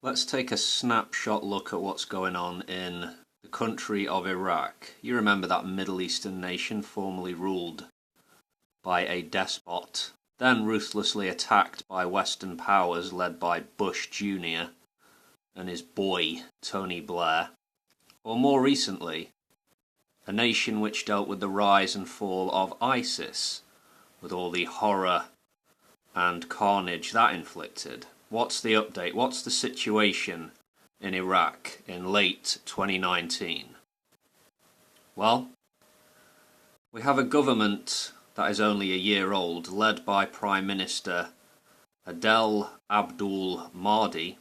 Let's take a snapshot look at what's going on in the country of Iraq. You remember that Middle Eastern nation formerly ruled by a despot, then ruthlessly attacked by Western powers led by Bush Jr. and his boy Tony Blair, or more recently, a nation which dealt with the rise and fall of ISIS, with all the horror and carnage that inflicted. What's the update? What's the situation in Iraq in late 2019? Well, we have a government that is only a year old, led by Prime Minister Adel Abdul Mahdi.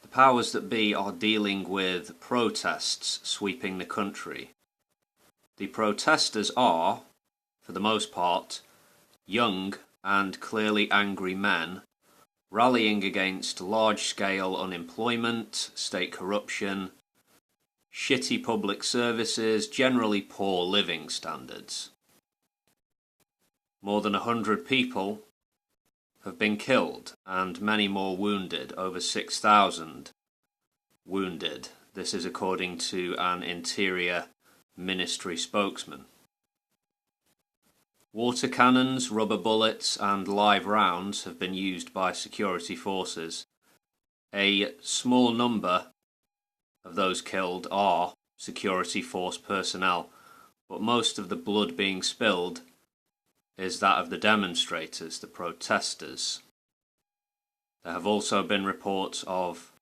The powers that be are dealing with protests sweeping the country. The protesters are, for the most part, young and clearly angry men rallying against large-scale unemployment, state corruption, shitty public services, generally poor living standards. More than 100 people have been killed and many more wounded, over 6,000 wounded. This is according to an Interior Ministry spokesman. Water cannons, rubber bullets and live rounds have been used by security forces. A small number of those killed are security force personnel, but most of the blood being spilled is that of the demonstrators, the protesters. There have also been reports of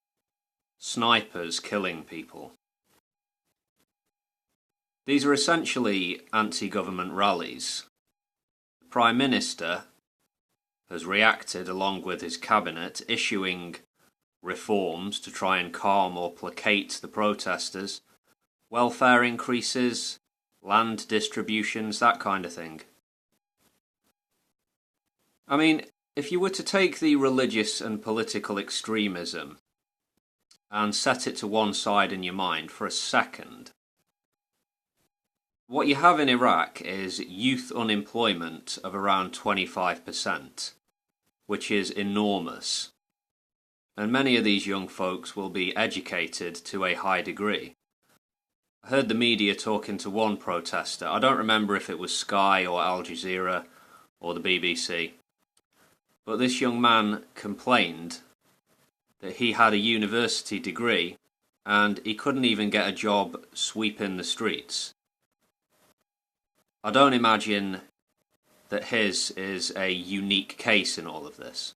snipers killing people. These are essentially anti-government rallies. The Prime Minister has reacted along with his cabinet, issuing reforms to try and calm or placate the protesters, welfare increases, land distributions, that kind of thing. I mean, if you were to take the religious and political extremism and set it to one side in your mind for a second, what you have in Iraq is youth unemployment of around 25%, which is enormous. And many of these young folks will be educated to a high degree. I heard the media talking to one protester. I don't remember if it was Sky or Al Jazeera or the BBC. But this young man complained that he had a university degree and he couldn't even get a job sweeping the streets. I don't imagine that his is a unique case in all of this.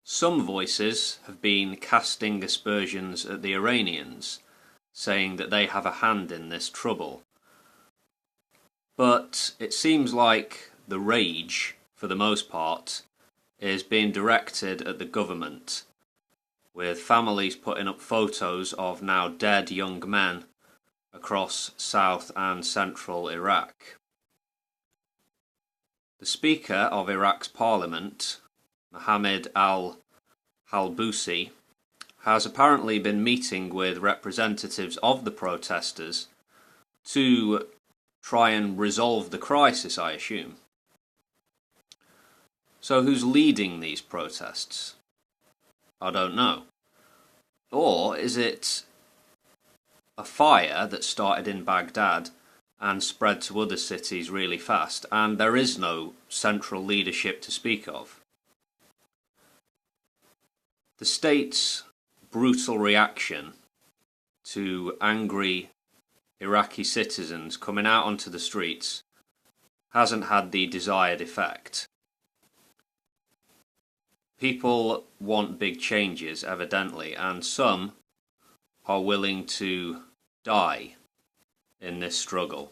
Some voices have been casting aspersions at the Iranians, saying that they have a hand in this trouble. But it seems like the rage, for the most part, is being directed at the government, with families putting up photos of now dead young men across south and central Iraq. The Speaker of Iraq's Parliament, Mohammed al-Halbousi, has apparently been meeting with representatives of the protesters to try and resolve the crisis, I assume. So who's leading these protests? I don't know. Or is it a fire that started in Baghdad and spread to other cities really fast, and there is no central leadership to speak of? The state's brutal reaction to angry Iraqi citizens coming out onto the streets hasn't had the desired effect. People want big changes, evidently, and some are willing to die in this struggle.